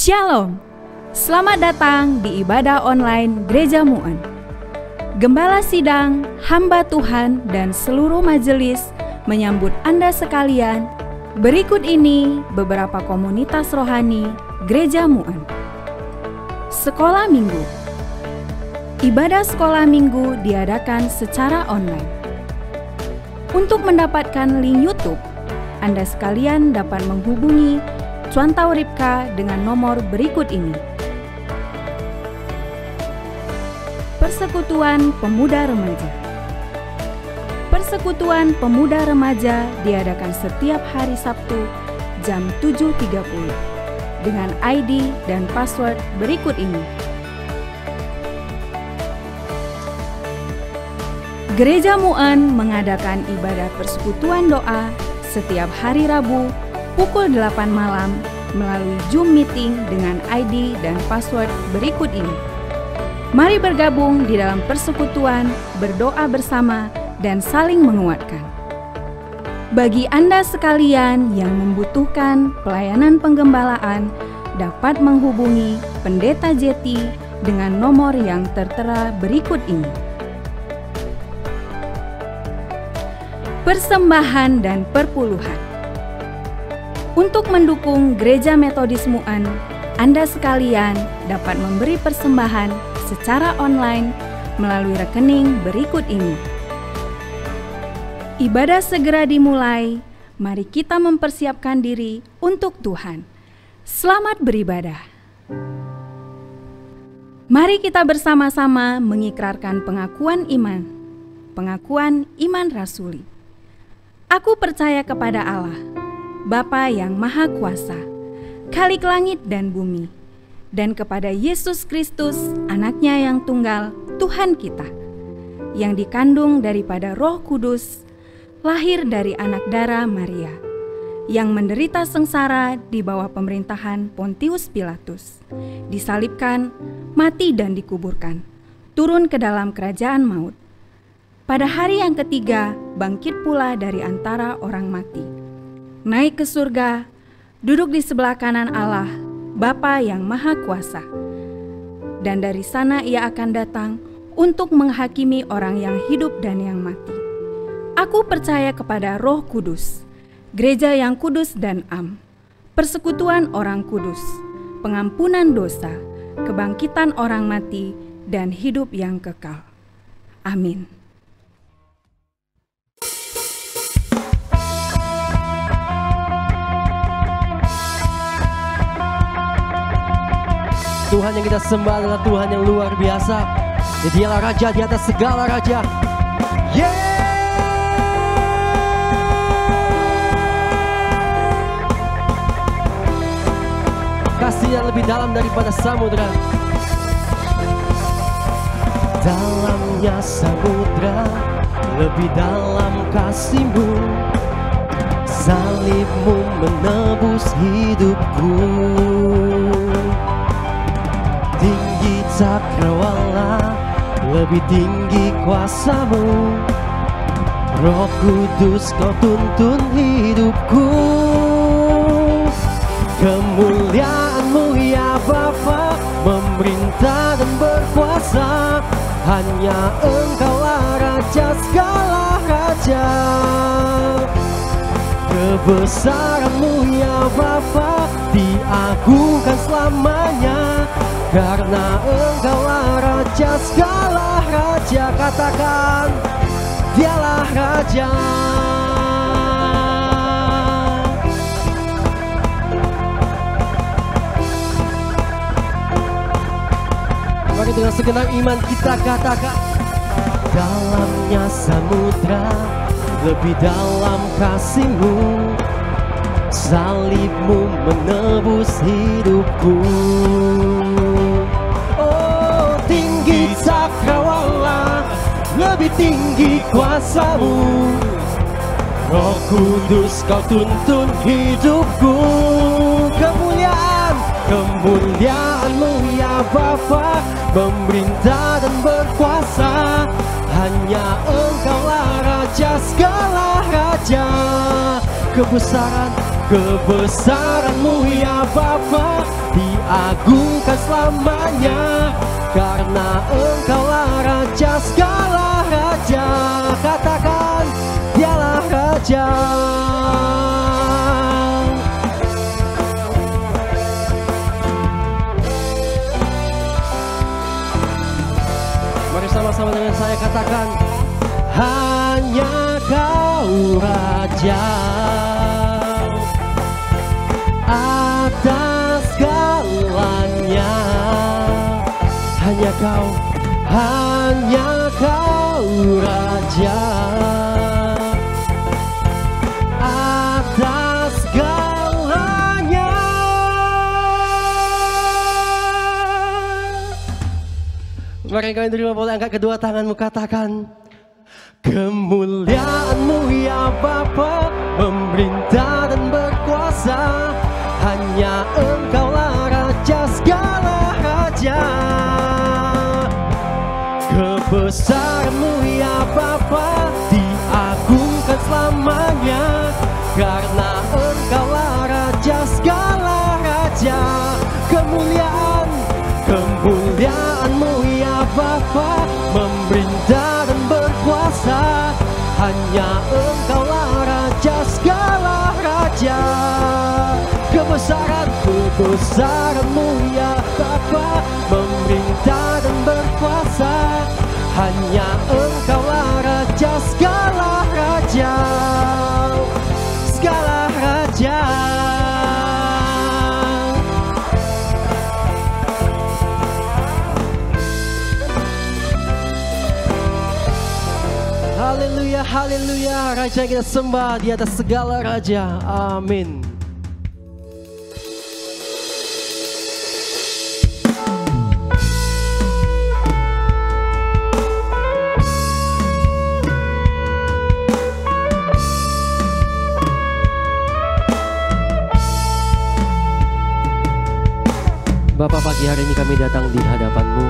Shalom, selamat datang di ibadah online Gereja Mu'en. Gembala sidang, hamba Tuhan, dan seluruh majelis menyambut Anda sekalian. Berikut ini beberapa komunitas rohani Gereja Mu'en. Sekolah Minggu. Ibadah sekolah minggu diadakan secara online. Untuk mendapatkan link YouTube, Anda sekalian dapat menghubungi Cuantau Ripka dengan nomor berikut ini. Persekutuan Pemuda Remaja. Persekutuan Pemuda Remaja diadakan setiap hari Sabtu jam 7.30 dengan ID dan password berikut ini. Gereja Mu'en mengadakan ibadah persekutuan doa setiap hari Rabu pukul 8 malam melalui Zoom meeting dengan ID dan password berikut ini. Mari bergabung di dalam persekutuan, berdoa bersama, dan saling menguatkan. Bagi Anda sekalian yang membutuhkan pelayanan penggembalaan, dapat menghubungi Pendeta Jeti dengan nomor yang tertera berikut ini. Persembahan dan perpuluhan. Untuk mendukung Gereja Metodis Mu'en, Anda sekalian dapat memberi persembahan secara online melalui rekening berikut ini. Ibadah segera dimulai, mari kita mempersiapkan diri untuk Tuhan. Selamat beribadah. Mari kita bersama-sama mengikrarkan pengakuan iman rasuli. Aku percaya kepada Allah, Bapa yang Maha Kuasa, Khalik langit dan bumi, dan kepada Yesus Kristus, Anaknya yang tunggal, Tuhan kita, yang dikandung daripada Roh Kudus, lahir dari anak darah Maria, yang menderita sengsara di bawah pemerintahan Pontius Pilatus, disalibkan, mati dan dikuburkan, turun ke dalam kerajaan maut. Pada hari yang ketiga, bangkit pula dari antara orang mati, naik ke surga, duduk di sebelah kanan Allah, Bapa yang Maha Kuasa. Dan dari sana Ia akan datang untuk menghakimi orang yang hidup dan yang mati. Aku percaya kepada Roh Kudus, gereja yang kudus dan am, persekutuan orang kudus, pengampunan dosa, kebangkitan orang mati, dan hidup yang kekal. Amin. Tuhan yang kita sembah adalah Tuhan yang luar biasa. Dialah Raja di atas segala raja. Kasih-Nya lebih dalam daripada samudra. Dalamnya samudra, lebih dalam kasih-Mu. Salib-Mu menebus hidupku. Tinggi cakrawala, lebih tinggi kuasa-Mu. Roh Kudus Kau tuntun hidupku. Kemuliaan-Mu ya Bapa, memerintah dan berkuasa. Hanya Engkaulah Raja segala raja. Kebesaran-Mu ya Bapa, diagungkan selamanya. Karena Engkaulah Raja segala raja. Katakan, Dialah Raja. Mari dengan segenap iman kita katakan, dalamnya samudra, lebih dalam kasih-Mu. Salib-Mu menebus hidupku. Tinggi cakrawala, lebih tinggi kuasa-Mu. Roh Kudus Kau tuntun hidupku. Kemuliaan-Mu ya Bapa, memerintah dan berkuasa. Hanya Engkaulah Raja segala raja. Kebesaran-Mu ya Bapa, diagungkan selamanya, karena Engkaulah Raja segala raja. Katakan, Dialah Raja. Mari sama-sama dengan saya katakan, hanya Kau Raja atas segalanya. Hanya Kau Raja atas segalanya. Mari kau terima, boleh angkat kedua tanganmu, katakan, kemuliaan-Mu ya Bapa, memerintah dan berkuasa. Hanya Engkaulah Raja segala raja. Kebesaran-Mu ya Bapa, diagungkan selamanya, karena Engkaulah Raja segala raja. Kemuliaan-Mu ya Bapa, memerintah dan berkuasa. Hanya Engkaulah Raja segala raja. Kebesaran-Mu ya Bapa, memerintah dan berkuasa. Hanya Engkaulah Raja segala raja. Segala raja. Haleluya, haleluya. Raja yang kita sembah di atas segala raja. Amin. Bapa, pagi hari ini kami datang di hadapan-Mu.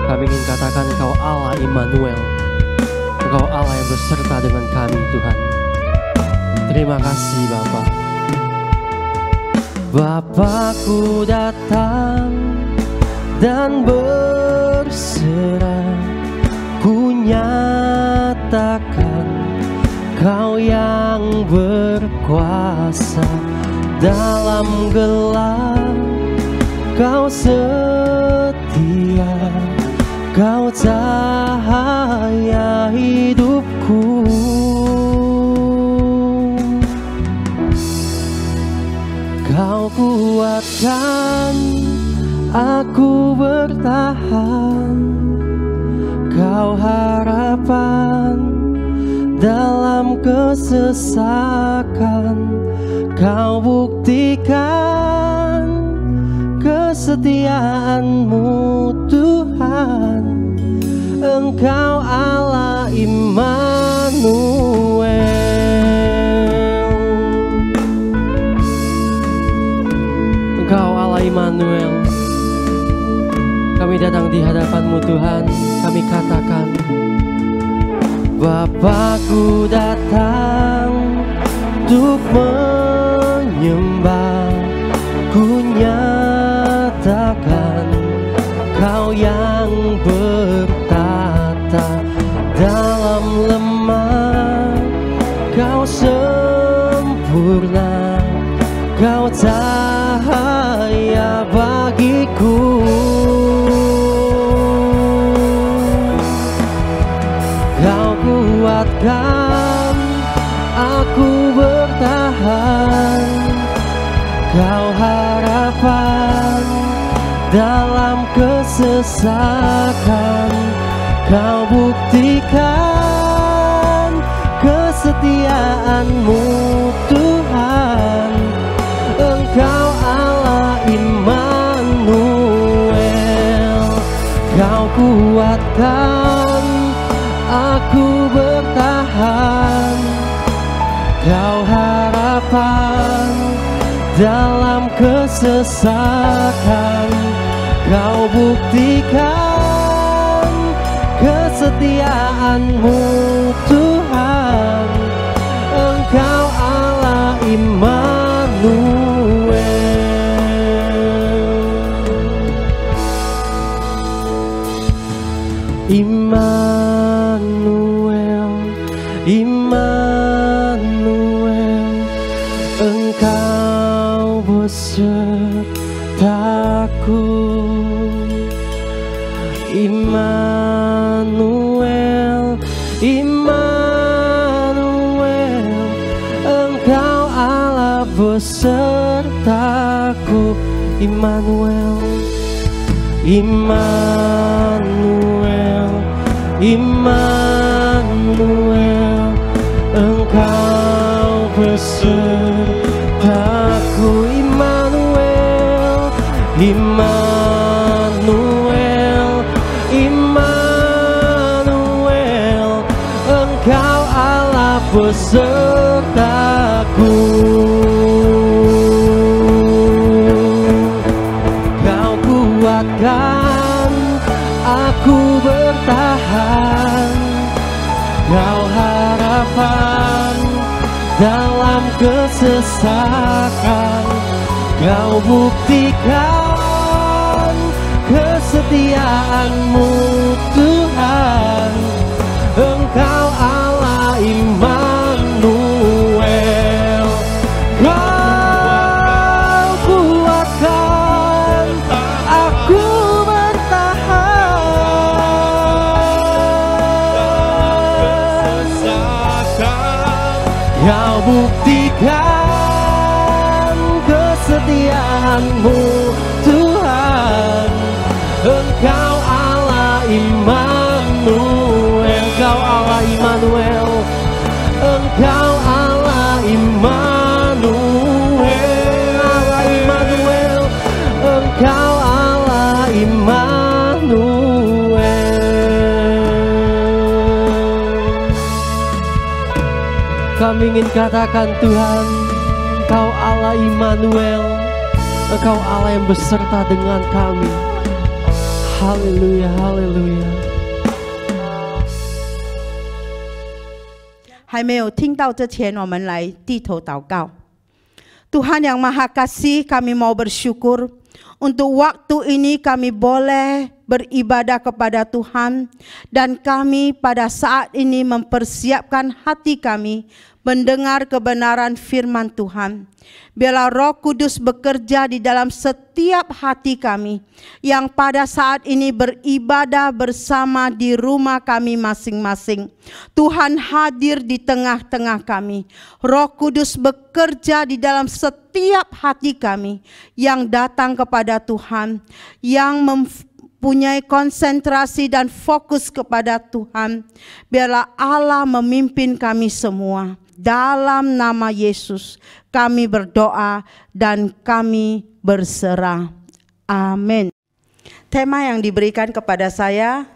Kami ingin katakan Engkau Allah Immanuel. Engkau Allah yang beserta dengan kami, Tuhan. Terima kasih Bapa. Bapa-Ku datang dan berserah, ku nyatakan Kau yang berkuasa dalam gelap. Kau setia, Kau cahaya hidupku. Kau kuatkan aku bertahan. Kau harapan dalam kesesakan. Kau buktikan kesetiaan-Mu Tuhan. Engkau Allah Immanuel. Engkau Allah Immanuel. Kami datang di hadapan-Mu Tuhan. Kami katakan, Bapa-Ku datang untuk menyembah. Ku nyatakan Kau yang bertata dalam lemah. Kau sempurna, Kau cahaya bagiku. Kau kuatkan aku bertahan. Kau harapan dalam kesesakan. Kau buktikan kesetiaan-Mu Tuhan. Engkau Allah Immanuel. Kau kuatkan aku bertahan. Kau harapan dalam kesesakan. Kau buktikan kesetiaan-Mu Tuhan. Engkau Allah Immanuel. Immanuel, Immanuel, Engkau besertaku. Immanuel, Immanuel, Engkau Allah besertaku. Immanuel, Immanuel, Immanuel, Engkau besertaku. Immanuel, Immanuel, Immanuel, Engkau Allah besertaku. Kau kuatkan aku bertahan, Kau harapan dalam kesesakan. Kau buktikan kesetiaan-Mu Tuhan. Engkau Allah Immanuel. Kau kuatkan aku bertahan, Kau buktikan kesetiaan-Mu Tuhan. Engkau Allah Immanuel. Engkau Allah Immanuel. Engkau Allah Immanuel. Allah Immanuel. Engkau Allah Immanuel. Kami ingin katakan Tuhan, Engkau Allah Immanuel. Engkau Allah yang beserta dengan kami. Haleluya, haleluya. 还没有听到之前，我们来低头祷告。Tuhan yang Maha Kasih, kami mau bersyukur untuk waktu ini kami boleh beribadah kepada Tuhan, dan kami pada saat ini mempersiapkan hati kami mendengar kebenaran firman Tuhan. Biarlah Roh Kudus bekerja di dalam setiap hati kami yang pada saat ini beribadah bersama di rumah kami masing-masing. Tuhan hadir di tengah-tengah kami. Roh Kudus bekerja di dalam setiap hati kami yang datang kepada Tuhan, yang mempunyai konsentrasi dan fokus kepada Tuhan. Biarlah Allah memimpin kami semua. Dalam nama Yesus kami berdoa dan kami berserah. Amin. Tema yang diberikan kepada saya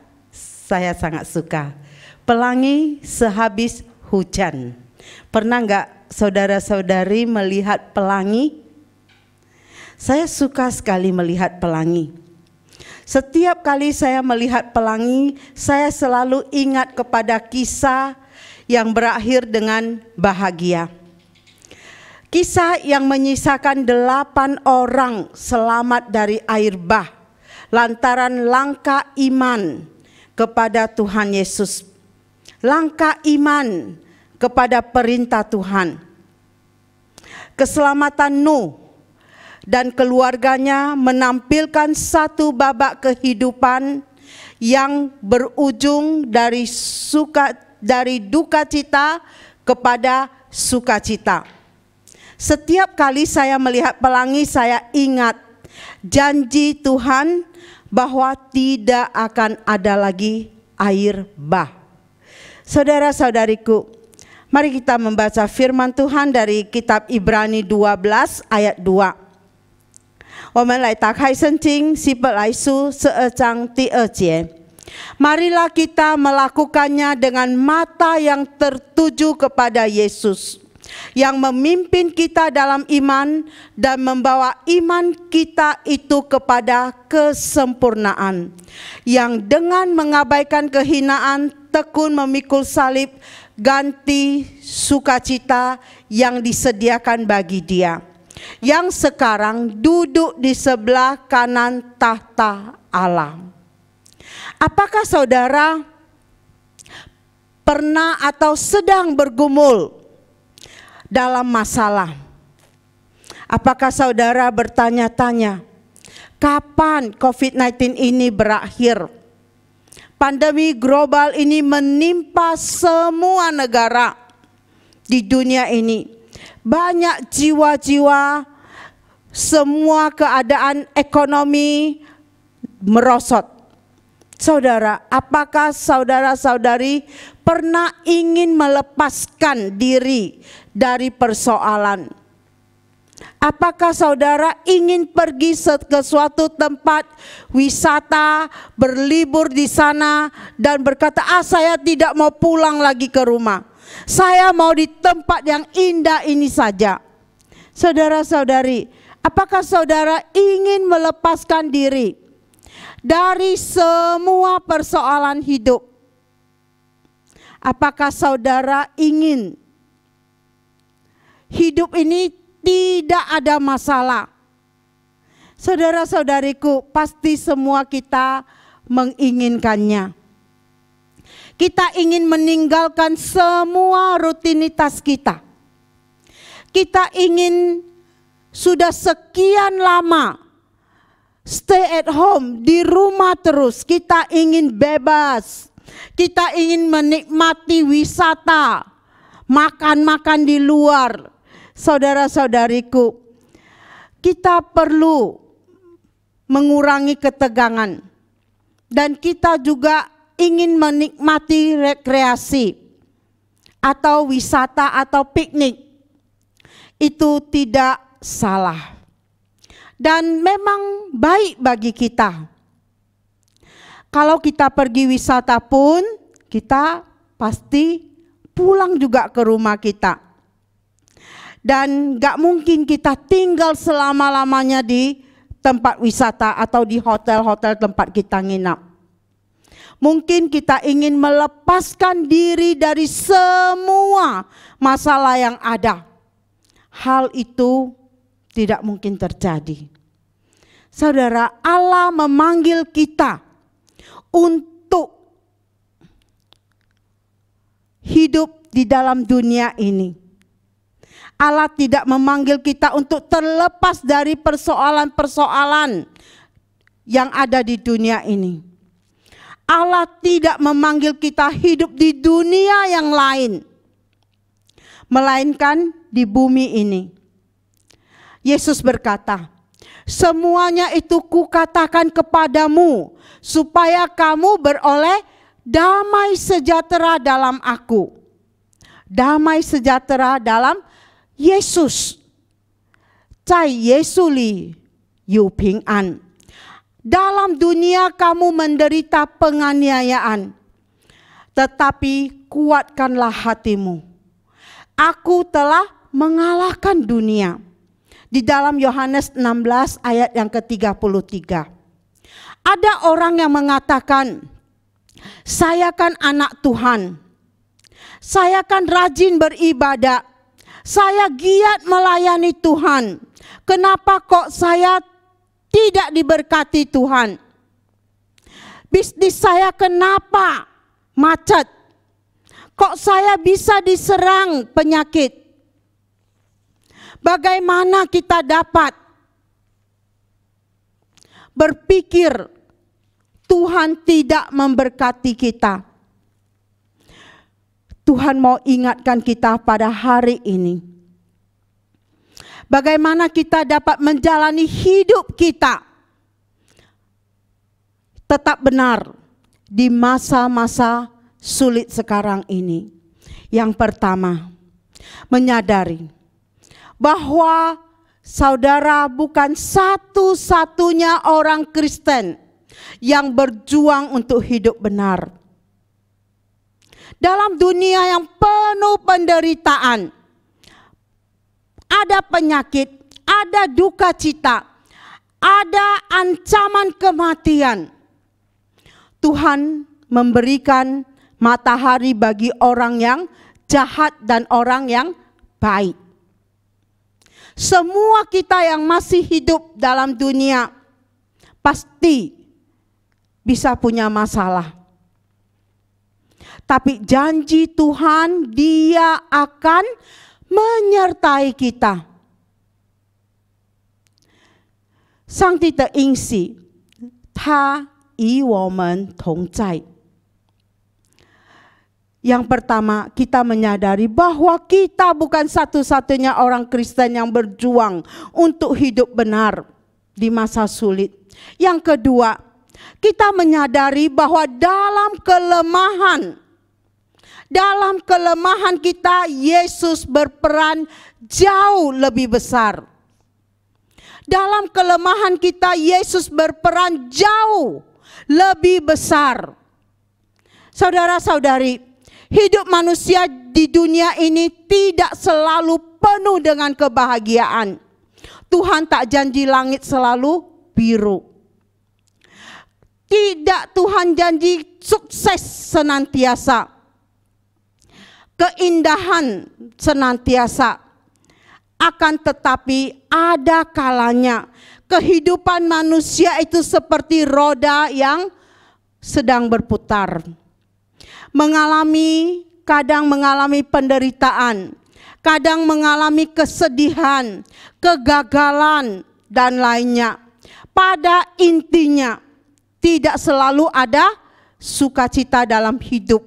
sangat suka. Pelangi sehabis hujan. Pernah nggak saudara-saudari melihat pelangi? Saya suka sekali melihat pelangi. Setiap kali saya melihat pelangi, saya selalu ingat kepada kisah yang berakhir dengan bahagia. Kisah yang menyisakan 8 orang selamat dari air bah lantaran langkah iman kepada Tuhan Yesus. Langkah iman kepada perintah Tuhan. Keselamatan Nuh dan keluarganya menampilkan satu babak kehidupan yang berujung dari duka cita kepada sukacita. Setiap kali saya melihat pelangi, saya ingat janji Tuhan bahwa tidak akan ada lagi air bah. Saudara-saudariku, mari kita membaca firman Tuhan dari kitab Ibrani 12 ayat 2. 我们来打开圣经希伯来书12章第2节。 Marilah kita melakukannya dengan mata yang tertuju kepada Yesus, yang memimpin kita dalam iman dan membawa iman kita itu kepada kesempurnaan, yang dengan mengabaikan kehinaan tekun memikul salib, ganti sukacita yang disediakan bagi Dia, yang sekarang duduk di sebelah kanan tahta Allah. Apakah saudara pernah atau sedang bergumul dalam masalah? Apakah saudara bertanya-tanya, kapan COVID-19 ini berakhir? Pandemi global ini menimpa semua negara di dunia ini. Banyak jiwa-jiwa, semua keadaan ekonomi merosot. Saudara, apakah saudara-saudari pernah ingin melepaskan diri dari persoalan? Apakah saudara ingin pergi ke suatu tempat wisata, berlibur di sana dan berkata, saya tidak mau pulang lagi ke rumah. Saya mau di tempat yang indah ini saja. Saudara-saudari, apakah saudara ingin melepaskan diri dari semua persoalan hidup? Apakah saudara ingin hidup ini tidak ada masalah? Saudara-saudariku, pasti semua kita menginginkannya. Kita ingin meninggalkan semua rutinitas kita. Kita ingin sudah sekian lama stay at home, di rumah terus. Kita ingin bebas. Kita ingin menikmati wisata, makan-makan di luar. Saudara-saudariku, kita perlu mengurangi ketegangan. Dan kita juga ingin menikmati rekreasi atau wisata atau piknik. Itu tidak salah. Dan memang baik bagi kita. Kalau kita pergi wisata pun, kita pasti pulang juga ke rumah kita. Dan gak mungkin kita tinggal selama-lamanya di tempat wisata atau di hotel-hotel tempat kita nginap. Mungkin kita ingin melepaskan diri dari semua masalah yang ada. Hal itu tidak mungkin terjadi. Saudara, Allah memanggil kita untuk hidup di dalam dunia ini. Allah tidak memanggil kita untuk terlepas dari persoalan-persoalan yang ada di dunia ini. Allah tidak memanggil kita hidup di dunia yang lain, melainkan di bumi ini. Yesus berkata, semuanya itu kukatakan kepadamu, supaya kamu beroleh damai sejahtera dalam aku. Damai sejahtera dalam Yesus. 在耶稣里有平安. Dalam dunia kamu menderita penganiayaan, tetapi kuatkanlah hatimu. Aku telah mengalahkan dunia. Di dalam Yohanes 16 ayat yang ke-33. Ada orang yang mengatakan, saya kan anak Tuhan. Saya kan rajin beribadah. Saya giat melayani Tuhan. Kenapa kok saya tidak diberkati Tuhan? Bisnis saya kenapa macet? Kok saya bisa diserang penyakit? Bagaimana kita dapat berpikir Tuhan tidak memberkati kita? Tuhan mau ingatkan kita pada hari ini. Bagaimana kita dapat menjalani hidup kita tetap benar di masa-masa sulit sekarang ini. Yang pertama, menyadari bahwa saudara bukan satu-satunya orang Kristen yang berjuang untuk hidup benar. Dalam dunia yang penuh penderitaan, ada penyakit, ada duka cita, ada ancaman kematian. Tuhan memberikan matahari bagi orang yang jahat dan orang yang baik. Semua kita yang masih hidup dalam dunia pasti bisa punya masalah. Tapi janji Tuhan, Dia akan menyertai kita. Sang帝的应许，他与我们同在。Yang pertama, kita menyadari bahwa kita bukan satu-satunya orang Kristen yang berjuang untuk hidup benar di masa sulit. Yang kedua, kita menyadari bahwa dalam kelemahan kita, Yesus berperan jauh lebih besar. Dalam kelemahan kita, Yesus berperan jauh lebih besar. Saudara-saudari, hidup manusia di dunia ini tidak selalu penuh dengan kebahagiaan. Tuhan tak janji langit selalu biru. Tidak Tuhan janji sukses senantiasa, keindahan senantiasa. Akan tetapi ada kalanya kehidupan manusia itu seperti roda yang sedang berputar. Kadang mengalami penderitaan, kadang mengalami kesedihan, kegagalan, dan lainnya. Pada intinya, tidak selalu ada sukacita dalam hidup.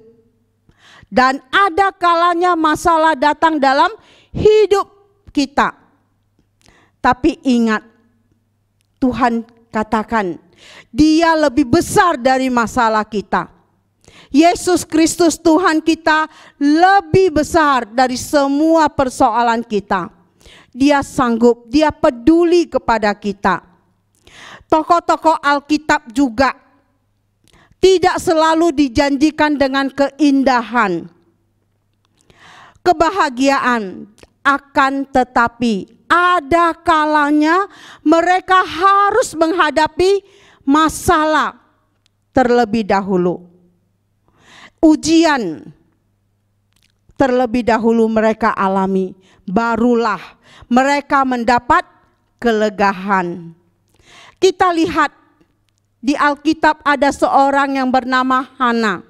Dan ada kalanya masalah datang dalam hidup kita. Tapi ingat, Tuhan katakan, Dia lebih besar dari masalah kita. Yesus Kristus Tuhan kita lebih besar dari semua persoalan kita. Dia sanggup, Dia peduli kepada kita. Tokoh-tokoh Alkitab juga tidak selalu dijanjikan dengan keindahan, kebahagiaan. Akan tetapi ada kalanya mereka harus menghadapi masalah terlebih dahulu. Ujian terlebih dahulu mereka alami, barulah mereka mendapat kelegaan. Kita lihat di Alkitab ada seorang yang bernama Hana,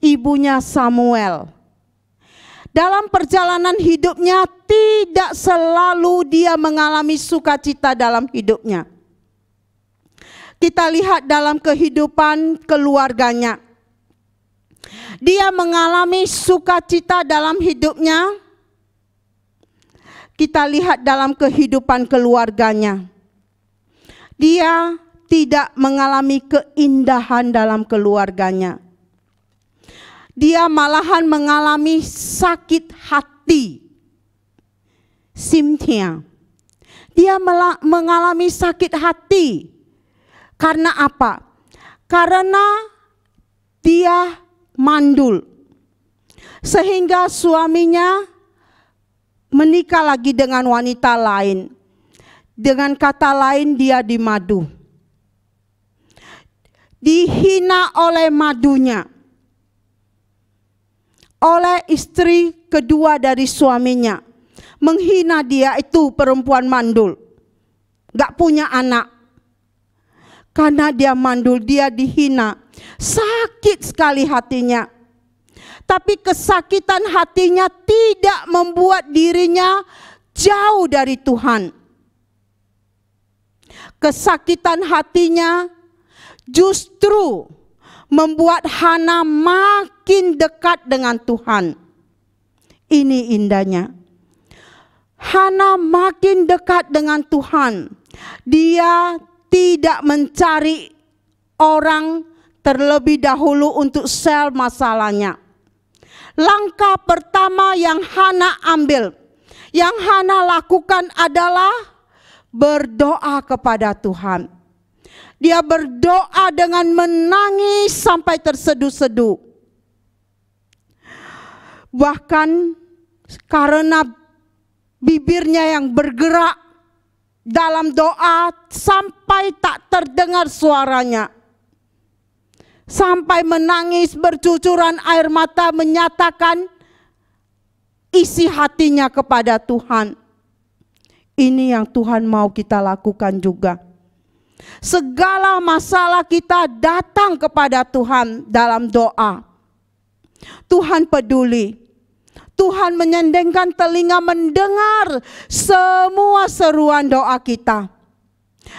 ibunya Samuel. Dalam perjalanan hidupnya tidak selalu dia mengalami sukacita dalam hidupnya. Kita lihat dalam kehidupan keluarganya. Dia mengalami sukacita dalam hidupnya. Kita lihat dalam kehidupan keluarganya. Dia tidak mengalami keindahan dalam keluarganya. Dia malahan mengalami sakit hati. Simtia. Dia mengalami sakit hati. Karena apa? Karena dia mandul. Sehingga suaminya menikah lagi dengan wanita lain. Dengan kata lain, dia dimadu. Dihina oleh madunya. Oleh istri kedua dari suaminya. Menghina dia, itu perempuan mandul. Gak punya anak. Karena dia mandul, dia dihina. Sakit sekali hatinya. Tapi kesakitan hatinya tidak membuat dirinya jauh dari Tuhan. Kesakitan hatinya justru membuat Hana makin dekat dengan Tuhan. Ini indahnya. Hana makin dekat dengan Tuhan. Dia tidak mencari orang terlebih dahulu untuk sel masalahnya. Langkah pertama yang Hana ambil, yang Hana lakukan adalah berdoa kepada Tuhan. Dia berdoa dengan menangis sampai terseduh-seduh. Bahkan karena bibirnya yang bergerak dalam doa sampai tak terdengar suaranya. Sampai menangis bercucuran air mata menyatakan isi hatinya kepada Tuhan. Ini yang Tuhan mau kita lakukan juga. Segala masalah kita datang kepada Tuhan dalam doa. Tuhan peduli. Tuhan menyendengkan telinga mendengar semua seruan doa kita.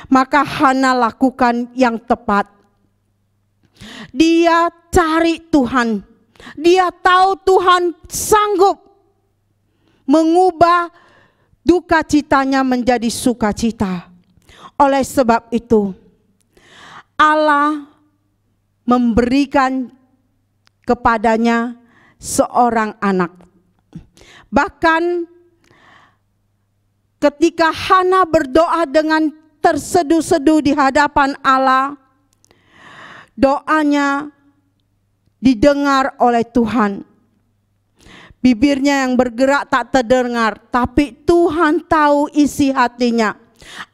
Maka Hana lakukan yang tepat. Dia cari Tuhan. Dia tahu Tuhan sanggup mengubah duka citanya menjadi sukacita. Oleh sebab itu, Allah memberikan kepadanya seorang anak. Bahkan ketika Hana berdoa dengan terseduh-seduh di hadapan Allah, doanya didengar oleh Tuhan. Bibirnya yang bergerak tak terdengar, tapi Tuhan tahu isi hatinya.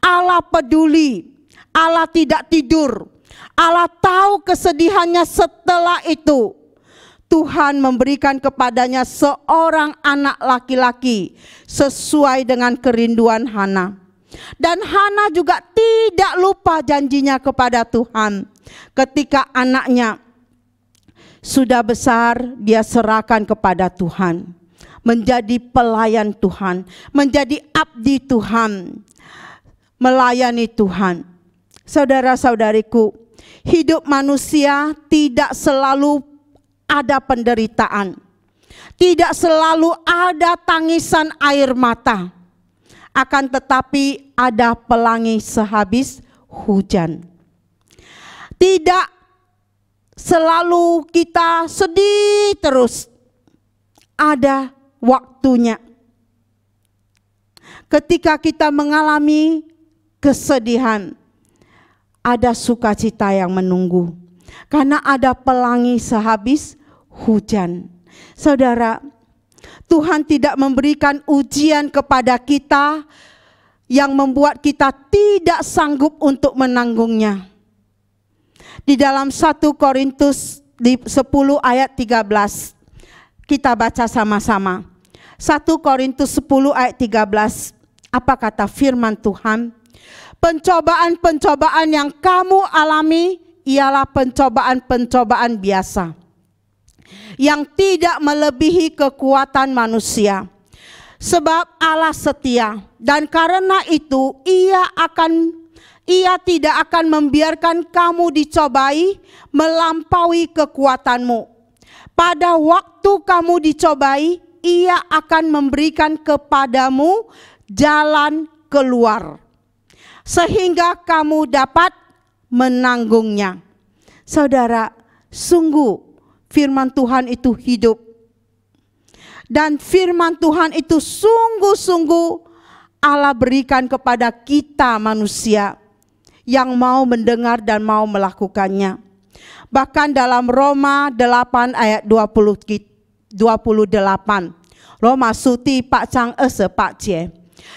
Allah peduli, Allah tidak tidur. Allah tahu kesedihannya. Setelah itu Tuhan memberikan kepadanya seorang anak laki-laki sesuai dengan kerinduan Hana. Dan Hana juga tidak lupa janjinya kepada Tuhan. Ketika anaknya sudah besar, dia serahkan kepada Tuhan. Menjadi pelayan Tuhan, menjadi abdi Tuhan, melayani Tuhan. Saudara-saudariku, hidup manusia tidak selalu ada penderitaan. Tidak selalu ada tangisan air mata. Akan tetapi ada pelangi sehabis hujan. Tidak selalu kita sedih terus. Ada waktunya. Ketika kita mengalami kesedihan, ada sukacita yang menunggu. Karena ada pelangi sehabis hujan. Saudara, Tuhan tidak memberikan ujian kepada kita yang membuat kita tidak sanggup untuk menanggungnya. Di dalam 1 Korintus 10 ayat 13, kita baca sama-sama. 1 Korintus 10 ayat 13, apa kata firman Tuhan? Pencobaan-pencobaan yang kamu alami ialah pencobaan-pencobaan biasa, yang tidak melebihi kekuatan manusia. Sebab Allah setia, dan karena itu Ia tidak akan membiarkan kamu dicobai melampaui kekuatanmu. Pada waktu kamu dicobai, Ia akan memberikan kepadamu jalan keluar, sehingga kamu dapat menanggungnya. Saudara, sungguh firman Tuhan itu hidup. Dan firman Tuhan itu sungguh-sungguh Allah berikan kepada kita manusia yang mau mendengar dan mau melakukannya. Bahkan dalam Roma 8 ayat 28. Roma suti Pak Chang Pak Cie.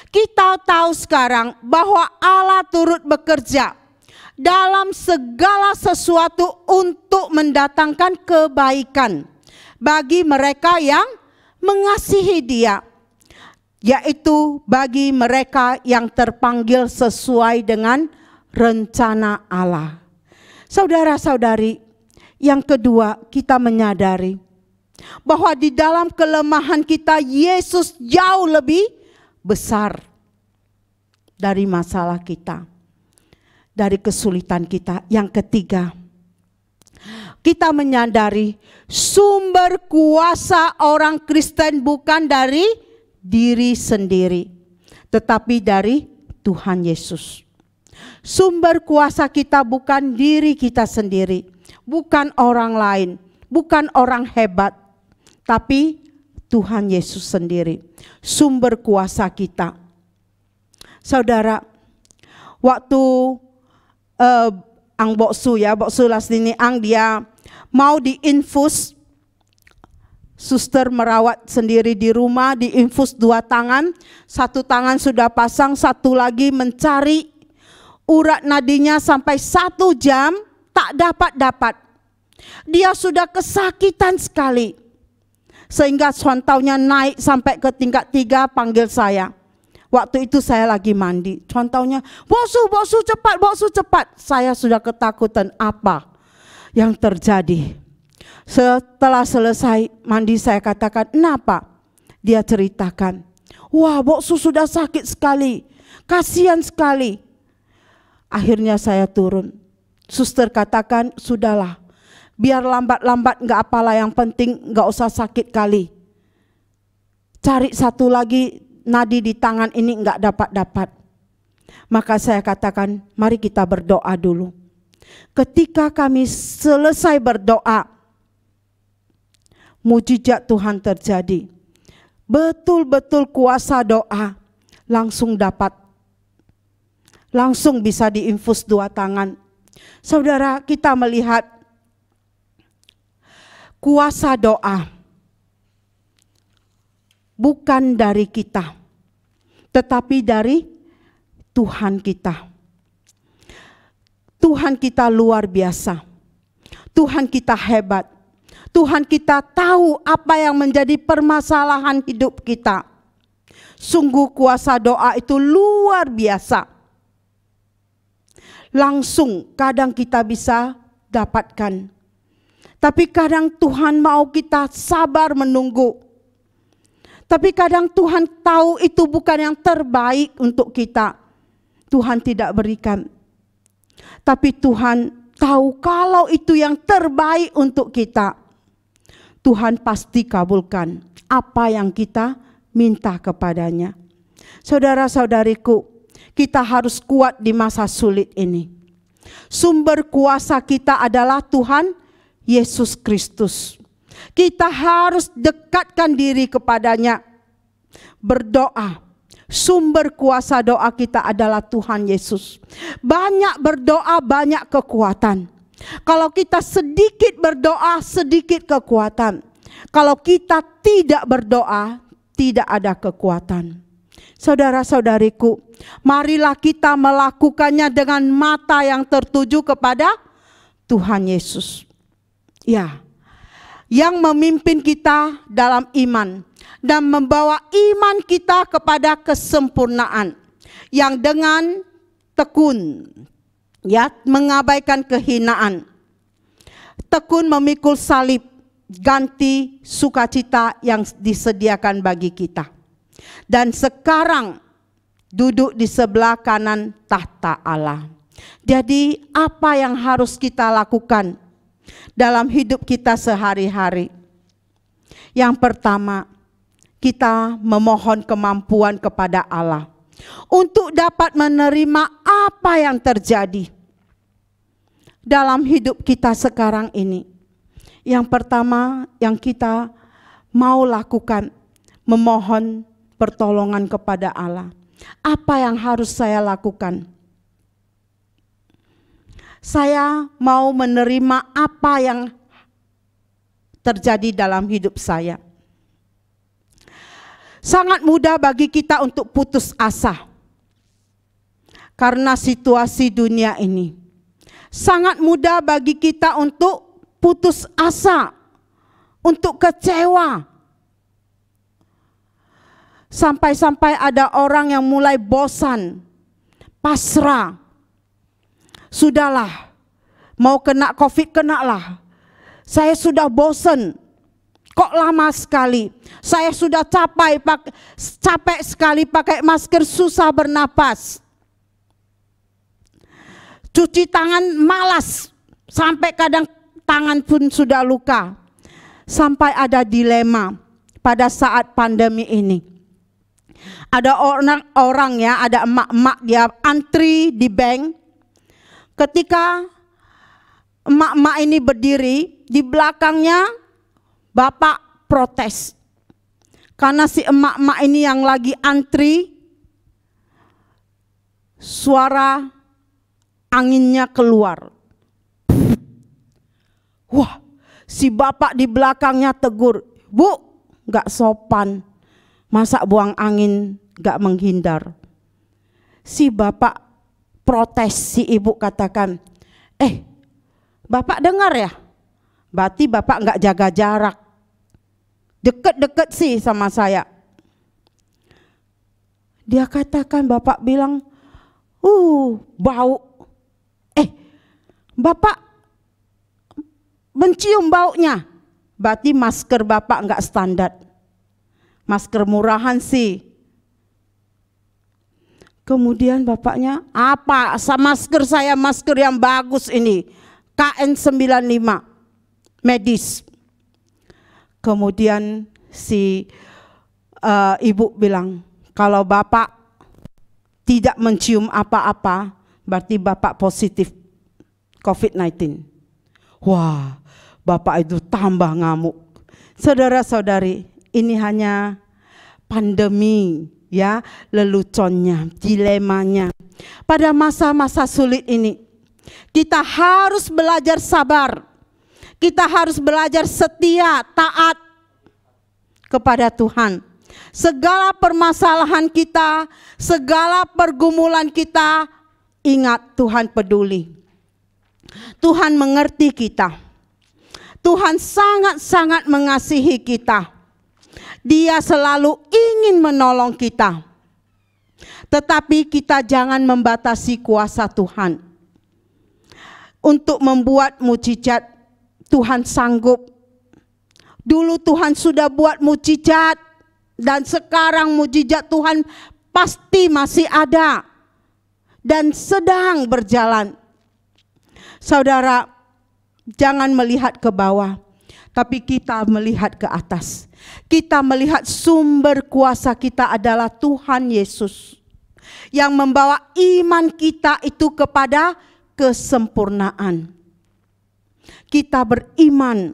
Kita tahu sekarang bahwa Allah turut bekerja dalam segala sesuatu untuk mendatangkan kebaikan bagi mereka yang mengasihi Dia, yaitu bagi mereka yang terpanggil sesuai dengan rencana Allah. Saudara-saudari, yang kedua, kita menyadari bahwa di dalam kelemahan kita Yesus jauh lebih besar dari masalah kita, dari kesulitan kita. Yang ketiga, kita menyadari sumber kuasa orang Kristen bukan dari diri sendiri, tetapi dari Tuhan Yesus. Sumber kuasa kita bukan diri kita sendiri, bukan orang lain, bukan orang hebat, tapi Tuhan Yesus sendiri. Sumber kuasa kita. Saudara, waktu Ang Boksu Lasdini Ang dia mau diinfus, suster merawat sendiri di rumah, diinfus 2 tangan, 1 tangan sudah pasang, 1 lagi mencari urat nadinya sampai 1 jam tak dapat. Dia sudah kesakitan sekali, sehingga swantaunya naik sampai ke tingkat 3, panggil saya. Waktu itu saya lagi mandi. Contohnya, bosu cepat. Saya sudah ketakutan apa yang terjadi. Setelah selesai mandi saya katakan, kenapa? Dia ceritakan, wah bosu sudah sakit sekali, kasihan sekali. Akhirnya saya turun. Suster katakan, sudahlah, biar lambat-lambat gak apalah, yang penting gak usah sakit kali. Cari satu lagi nadi di tangan ini gak dapat. Maka saya katakan, mari kita berdoa dulu. Ketika kami selesai berdoa, mujizat Tuhan terjadi. Betul-betul kuasa doa langsung dapat. Langsung bisa diinfus 2 tangan. Saudara, kita melihat kuasa doa bukan dari kita, tetapi dari Tuhan kita. Tuhan kita luar biasa. Tuhan kita hebat. Tuhan kita tahu apa yang menjadi permasalahan hidup kita. Sungguh kuasa doa itu luar biasa. Langsung kadang kita bisa dapatkan. Tapi kadang Tuhan mau kita sabar menunggu. Tapi kadang Tuhan tahu itu bukan yang terbaik untuk kita. Tuhan tidak berikan. Tapi Tuhan tahu kalau itu yang terbaik untuk kita. Tuhan pasti kabulkan apa yang kita minta kepadanya. Saudara-saudariku, kita harus kuat di masa sulit ini. Sumber kuasa kita adalah Tuhan Yesus Kristus. Kita harus dekatkan diri kepadanya. Berdoa. Sumber kuasa doa kita adalah Tuhan Yesus. Banyak berdoa, banyak kekuatan. Kalau kita sedikit berdoa, sedikit kekuatan. Kalau kita tidak berdoa, tidak ada kekuatan. Saudara-saudariku, marilah kita melakukannya dengan mata yang tertuju kepada Tuhan Yesus. Ya, yang memimpin kita dalam iman dan membawa iman kita kepada kesempurnaan, yang dengan tekun, ya, mengabaikan kehinaan, tekun memikul salib, ganti sukacita yang disediakan bagi kita. Dan sekarang duduk di sebelah kanan tahta Allah. Jadi apa yang harus kita lakukan dalam hidup kita sehari-hari? Yang pertama, kita memohon kemampuan kepada Allah untuk dapat menerima apa yang terjadi dalam hidup kita sekarang ini. Yang pertama yang kita mau lakukan, memohon pertolongan kepada Allah. Apa yang harus saya lakukan? Saya mau menerima apa yang terjadi dalam hidup saya. Sangat mudah bagi kita untuk putus asa karena situasi dunia ini. Sangat mudah bagi kita untuk putus asa, untuk kecewa. Sampai-sampai ada orang yang mulai bosan, pasrah. Sudahlah, mau kena COVID, kenalah. Saya sudah bosan. Kok lama sekali? Saya sudah capek sekali pakai masker, susah bernapas. Cuci tangan malas, sampai kadang tangan pun sudah luka. Sampai ada dilema pada saat pandemi ini. Ada orang ya, ada emak-emak dia antri di bank. Ketika emak-emak ini berdiri, di belakangnya bapak protes. Karena si emak-emak ini yang lagi antri, suara anginnya keluar. Wah, si bapak di belakangnya tegur, "Bu, gak sopan. Masa buang angin gak menghindar?" Si bapak protes, si ibu katakan, bapak dengar ya? Berarti bapak gak jaga jarak. Deket-deket sih sama saya. Dia katakan, Bapak bilang, bau. Bapak mencium baunya. Berarti masker Bapak enggak standar. Masker murahan sih. Kemudian bapaknya, apa? Masker saya masker yang bagus ini. KN95 medis. Kemudian si ibu bilang, kalau Bapak tidak mencium apa-apa, berarti Bapak positif COVID-19. Wah, Bapak itu tambah ngamuk. Saudara-saudari, ini hanya pandemi, ya, leluconnya, dilemanya. Pada masa-masa sulit ini, kita harus belajar sabar. Kita harus belajar setia, taat kepada Tuhan. Segala permasalahan kita, segala pergumulan kita, ingat Tuhan peduli. Tuhan mengerti kita. Tuhan sangat-sangat mengasihi kita. Dia selalu ingin menolong kita. Tetapi kita jangan membatasi kuasa Tuhan. Untuk membuat mukjizat, Tuhan sanggup. Dulu Tuhan sudah buat mukjizat, dan sekarang mukjizat Tuhan pasti masih ada dan sedang berjalan. Saudara, jangan melihat ke bawah, tapi kita melihat ke atas. Kita melihat sumber kuasa kita adalah Tuhan Yesus, yang membawa iman kita itu kepada kesempurnaan. Kita beriman,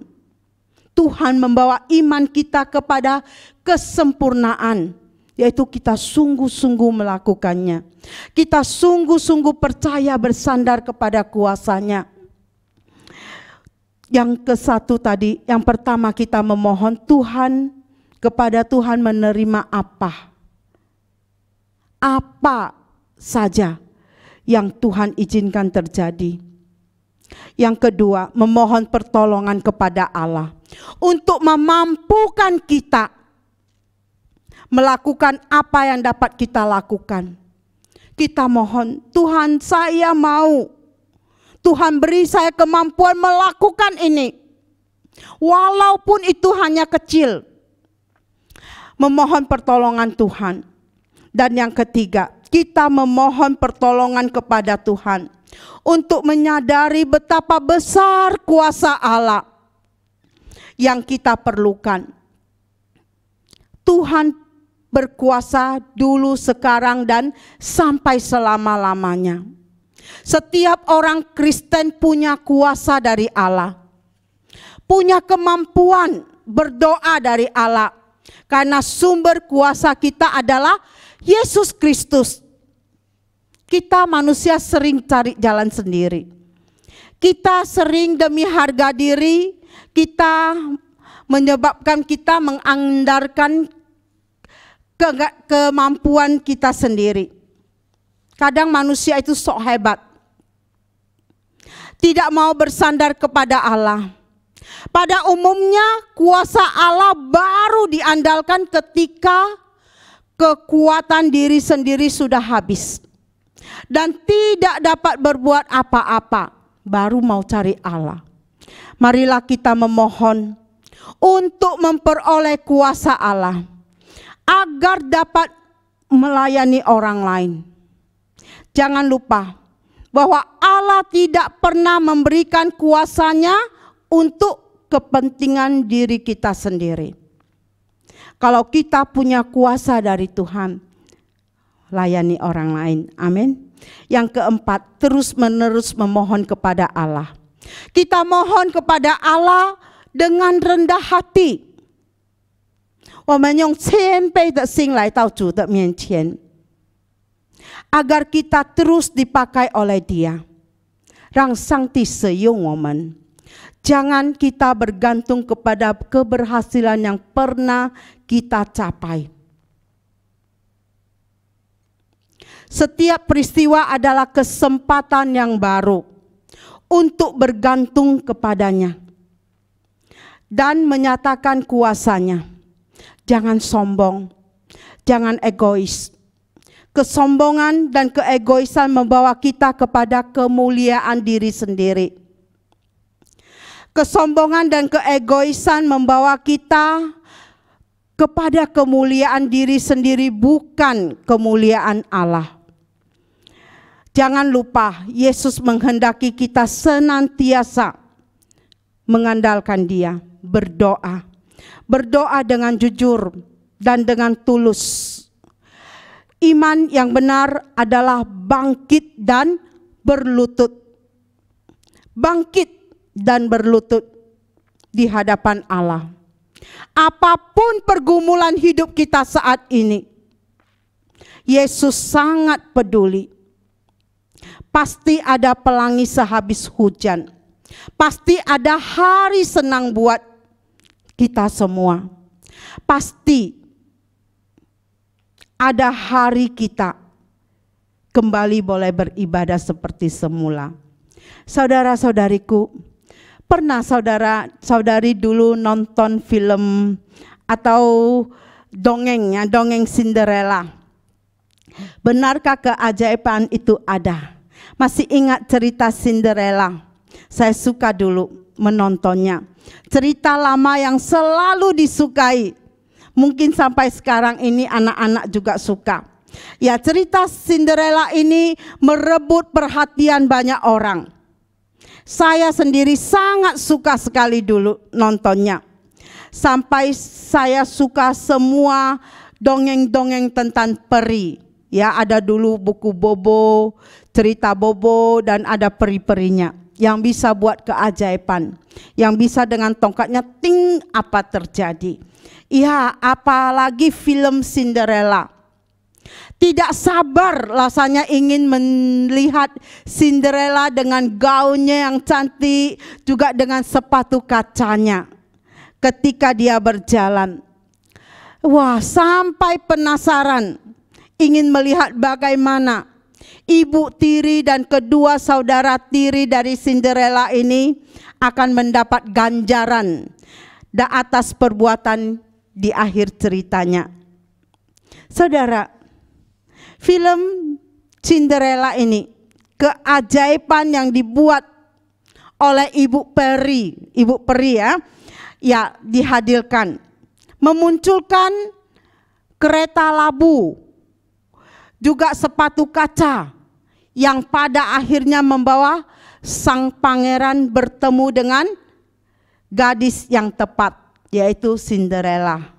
Tuhan membawa iman kita kepada kesempurnaan, yaitu kita sungguh-sungguh melakukannya. Kita sungguh-sungguh percaya bersandar kepada kuasa-Nya. Yang ke-1 tadi, yang pertama kita memohon Tuhan, kepada Tuhan menerima apa? Apa saja yang Tuhan izinkan terjadi. Yang kedua, memohon pertolongan kepada Allah untuk memampukan kita melakukan apa yang dapat kita lakukan. Kita mohon, Tuhan saya mau, Tuhan beri saya kemampuan melakukan ini, walaupun itu hanya kecil. Memohon pertolongan Tuhan. Dan yang ketiga, kita memohon pertolongan kepada Tuhan untuk menyadari betapa besar kuasa Allah yang kita perlukan. Tuhan berkuasa dulu, sekarang, dan sampai selama-lamanya. Setiap orang Kristen punya kuasa dari Allah, punya kemampuan berdoa dari Allah, karena sumber kuasa kita adalah Yesus Kristus. Kita manusia sering cari jalan sendiri. Kita sering demi harga diri, kita menyebabkan kita mengandalkan kemampuan kita sendiri. Kadang manusia itu sok hebat, tidak mau bersandar kepada Allah. Pada umumnya kuasa Allah baru diandalkan ketika kekuatan diri sendiri sudah habis dan tidak dapat berbuat apa-apa, baru mau cari Allah. Marilah kita memohon untuk memperoleh kuasa Allah agar dapat melayani orang lain. Jangan lupa bahwa Allah tidak pernah memberikan kuasa-Nya untuk kepentingan diri kita sendiri. Kalau kita punya kuasa dari Tuhan, layani orang lain. Amin. Yang keempat, terus-menerus memohon kepada Allah. Kita mohon kepada Allah dengan rendah hati. 我们用谦卑的心来到主的面前， agar kita terus dipakai oleh Dia. 让上帝使用我们。 Jangan kita bergantung kepada keberhasilan yang pernah kita capai. Setiap peristiwa adalah kesempatan yang baru untuk bergantung kepadanya dan menyatakan kuasa-Nya. Jangan sombong, jangan egois. kesombongan dan keegoisan membawa kita kepada kemuliaan diri sendiri. Kesombongan dan keegoisan membawa kita kepada kemuliaan diri sendiri, bukan kemuliaan Allah. Jangan lupa, Yesus menghendaki kita senantiasa mengandalkan Dia, berdoa. Berdoa dengan jujur dan dengan tulus. Iman yang benar adalah bangkit dan berlutut. Bangkit dan berlutut di hadapan Allah. Apapun pergumulan hidup kita saat ini, Yesus sangat peduli. Pasti ada pelangi sehabis hujan. Pasti ada hari senang buat kita semua. Pasti ada hari kita kembali boleh beribadah seperti semula. Saudara-saudariku, pernah saudara-saudari dulu nonton film atau dongengnya, dongeng Cinderella? Benarkah keajaiban itu ada? Masih ingat cerita Cinderella? Saya suka dulu menontonnya. Cerita lama yang selalu disukai. Mungkin sampai sekarang ini anak-anak juga suka. Ya, cerita Cinderella ini merebut perhatian banyak orang. Saya sendiri sangat suka sekali dulu nontonnya. Sampai saya suka semua dongeng-dongeng tentang peri. Ya, ada dulu buku Bobo, cerita Bobo, dan ada peri-perinya yang bisa buat keajaiban, yang bisa dengan tongkatnya ting apa terjadi. Ya, apalagi film Cinderella. Tidak sabar rasanya ingin melihat Cinderella dengan gaunnya yang cantik, juga dengan sepatu kacanya ketika dia berjalan. Wah, sampai penasaran ingin melihat bagaimana ibu tiri dan kedua saudara tiri dari Cinderella ini akan mendapat ganjaran atas perbuatan di akhir ceritanya. Saudara, film Cinderella ini keajaiban yang dibuat oleh ibu peri ya dihadirkan, memunculkan kereta labu, juga sepatu kaca yang pada akhirnya membawa sang pangeran bertemu dengan gadis yang tepat, yaitu Cinderella.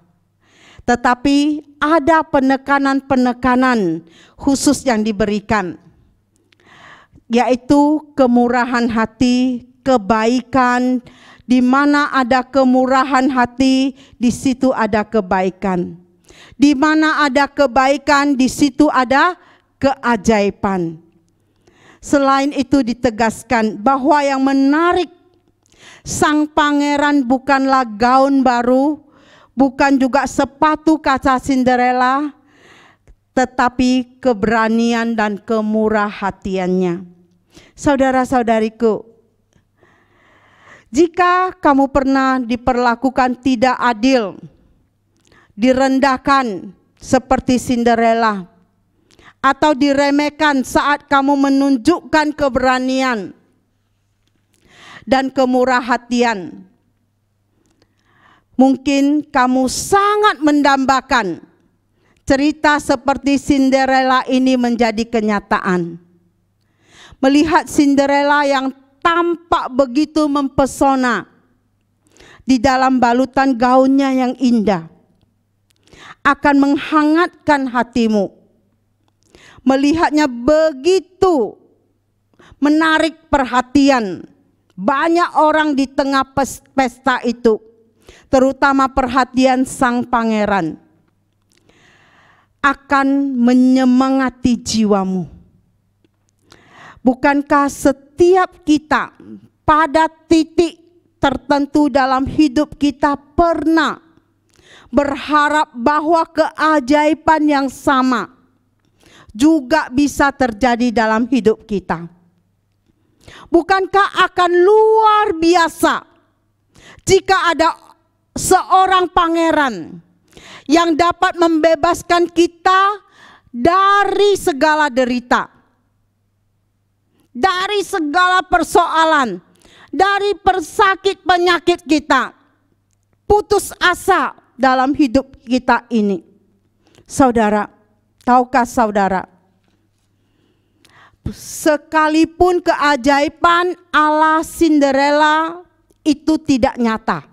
Tetapi ada penekanan-penekanan khusus yang diberikan, yaitu kemurahan hati, kebaikan. Di mana ada kemurahan hati, di situ ada kebaikan. Di mana ada kebaikan, di situ ada keajaiban. Selain itu ditegaskan bahwa yang menarik sang pangeran bukanlah gaun baru, bukan juga sepatu kaca Cinderella, tetapi keberanian dan kemurah hatiannya. Saudara-saudariku, jika kamu pernah diperlakukan tidak adil, direndahkan seperti Cinderella, atau diremehkan saat kamu menunjukkan keberanian dan kemurah hatian, mungkin kamu sangat mendambakan cerita seperti Cinderella ini menjadi kenyataan. Melihat Cinderella yang tampak begitu mempesona di dalam balutan gaunnya yang indah akan menghangatkan hatimu. Melihatnya begitu menarik perhatian banyak orang di tengah pesta itu, terutama perhatian sang pangeran, akan menyemangati jiwamu. Bukankah setiap kita pada titik tertentu dalam hidup kita pernah berharap bahwa keajaiban yang sama juga bisa terjadi dalam hidup kita? Bukankah akan luar biasa jika ada seorang pangeran yang dapat membebaskan kita dari segala derita, dari segala persoalan, dari persakit penyakit kita, putus asa dalam hidup kita ini. Saudara, tahukah saudara, sekalipun keajaiban ala Cinderella itu tidak nyata,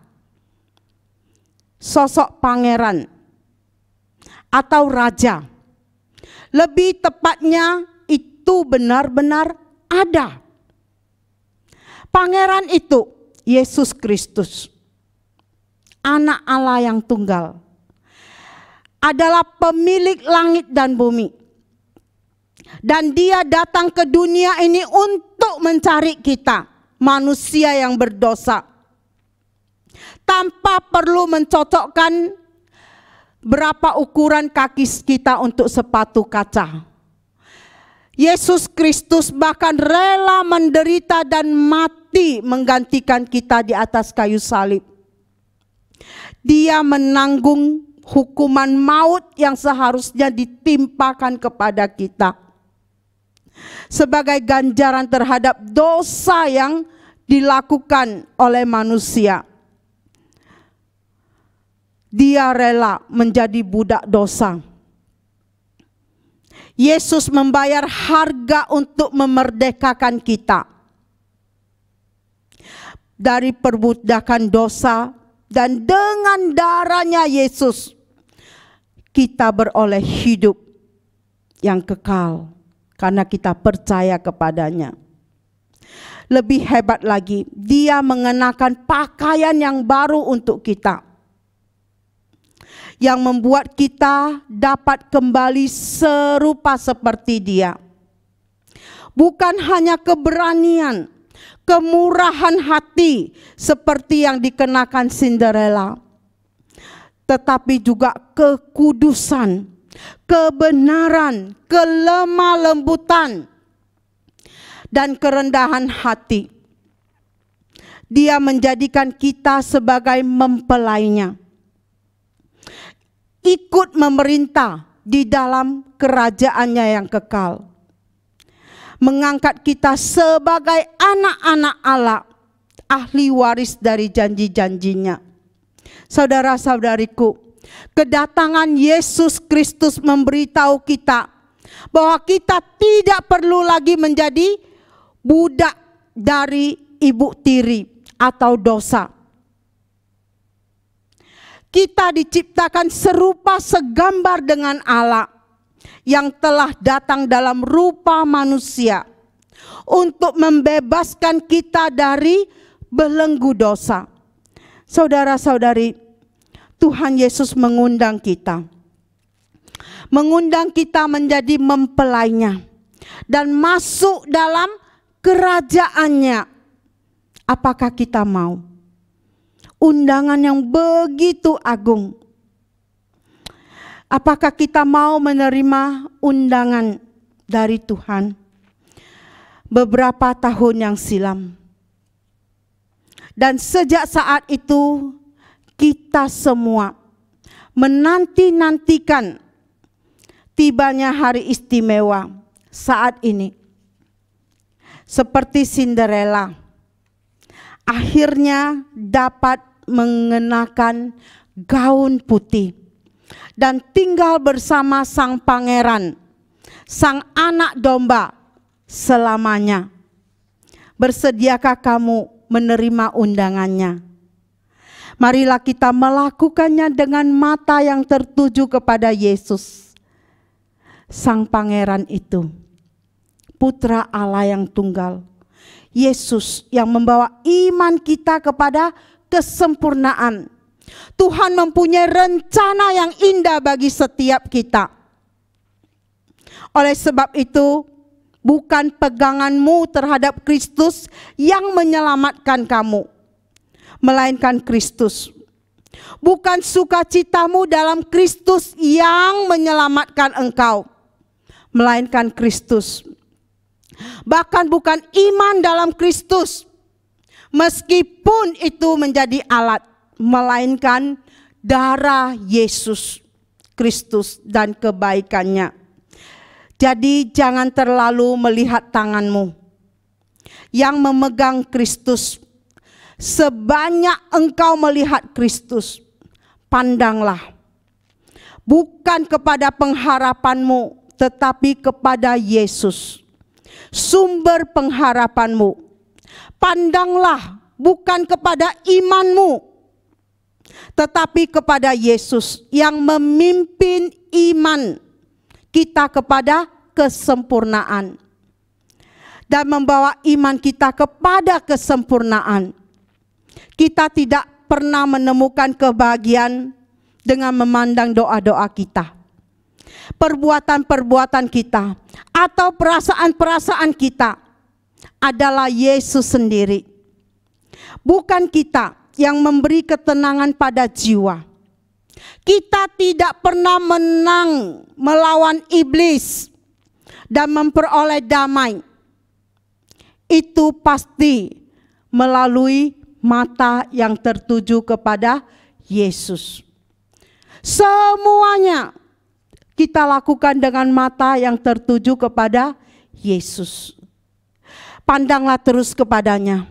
sosok pangeran atau raja, lebih tepatnya itu benar-benar ada. Pangeran itu Yesus Kristus, Anak Allah yang tunggal, adalah pemilik langit dan bumi. Dan dia datang ke dunia ini untuk mencari kita, manusia yang berdosa, tanpa perlu mencocokkan berapa ukuran kaki kita untuk sepatu kaca. Yesus Kristus bahkan rela menderita dan mati menggantikan kita di atas kayu salib. Dia menanggung hukuman maut yang seharusnya ditimpakan kepada kita sebagai ganjaran terhadap dosa yang dilakukan oleh manusia. Dia rela menjadi budak dosa. Yesus membayar harga untuk memerdekakan kita dari perbudakan dosa, dan dengan darahnya Yesus kita beroleh hidup yang kekal karena kita percaya kepadanya. Lebih hebat lagi, dia mengenakan pakaian yang baru untuk kita, yang membuat kita dapat kembali serupa seperti dia. Bukan hanya keberanian, kemurahan hati seperti yang dikenakan Cinderella, tetapi juga kekudusan, kebenaran, kelemah lembutan, dan kerendahan hati. Dia menjadikan kita sebagai mempelainya, ikut memerintah di dalam kerajaannya yang kekal, mengangkat kita sebagai anak-anak Allah, ahli waris dari janji-janjinya. Saudara-saudariku, kedatangan Yesus Kristus memberitahu kita bahwa kita tidak perlu lagi menjadi budak dari ibu tiri atau dosa. Kita diciptakan serupa segambar dengan Allah yang telah datang dalam rupa manusia untuk membebaskan kita dari belenggu dosa. Saudara-saudari, Tuhan Yesus mengundang kita menjadi mempelainya dan masuk dalam kerajaannya. Apakah kita mau? Undangan yang begitu agung. Apakah kita mau menerima undangan dari Tuhan? Beberapa tahun yang silam, dan sejak saat itu kita semua menanti-nantikan tibanya hari istimewa saat ini. Seperti Cinderella, akhirnya dapat mengenakan gaun putih dan tinggal bersama sang pangeran, sang anak domba selamanya. Bersediakah kamu menerima undangannya? Marilah kita melakukannya dengan mata yang tertuju kepada Yesus, sang pangeran itu, Putra Allah yang tunggal. Yesus yang membawa iman kita kepada kesempurnaan. Tuhan mempunyai rencana yang indah bagi setiap kita. Oleh sebab itu, bukan peganganmu terhadap Kristus yang menyelamatkan kamu, melainkan Kristus. Bukan sukacitamu dalam Kristus yang menyelamatkan engkau, melainkan Kristus. Bahkan bukan iman dalam Kristus, meskipun itu menjadi alat, melainkan darah Yesus Kristus dan kebaikannya. Jadi jangan terlalu melihat tanganmu yang memegang Kristus. Sebanyak engkau melihat Kristus, pandanglah bukan kepada pengharapanmu, tetapi kepada Yesus, sumber pengharapanmu. Pandanglah bukan kepada imanmu, tetapi kepada Yesus yang memimpin iman kita kepada kesempurnaan dan membawa iman kita kepada kesempurnaan. Kita tidak pernah menemukan kebahagiaan dengan memandang doa-doa kita, perbuatan-perbuatan kita, atau perasaan-perasaan kita. Adalah Yesus sendiri. Bukan kita yang memberi ketenangan pada jiwa. Kita tidak pernah menang melawan iblis dan memperoleh damai. Itu pasti melalui mata yang tertuju kepada Yesus. Semuanya kita lakukan dengan mata yang tertuju kepada Yesus. Pandanglah terus kepadanya.